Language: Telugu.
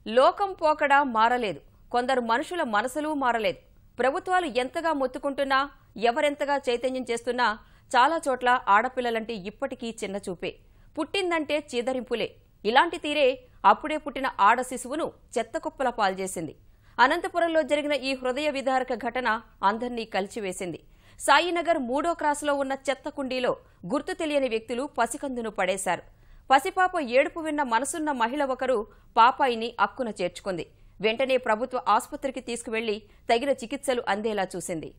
లోకం పోకడా మారలేదు. కొందరు మనుషుల మనసులు మారలేదు. ప్రభుత్వాలు ఎంతగా మొత్తుకుంటున్నా, ఎవరెంతగా చైతన్యం చేస్తున్నా చాలా చోట్ల ఆడపిల్లలంటే ఇప్పటికీ చిన్నచూపే. పుట్టిందంటే చీదరింపులే. ఇలాంటి తీరే అప్పుడే పుట్టిన ఆడ శిశువును చెత్తకుప్పల పాల్చేసింది. అనంతపురంలో జరిగిన ఈ హృదయ విదారక ఘటన అందర్నీ కలిచివేసింది. సాయినగర్ 3వ క్రాస్లో ఉన్న చెత్త కుండీలో గుర్తు తెలియని వ్యక్తులు పసికందును పడేశారు. పసిపాప ఏడుపు విన్న మనసున్న మహిళ ఒకరు పాపాయిని అక్కున చేర్చుకుంది. వెంటనే ప్రభుత్వ ఆసుపత్రికి తీసుకువెళ్లి తగిన చికిత్సలు అందేలా చూసింది.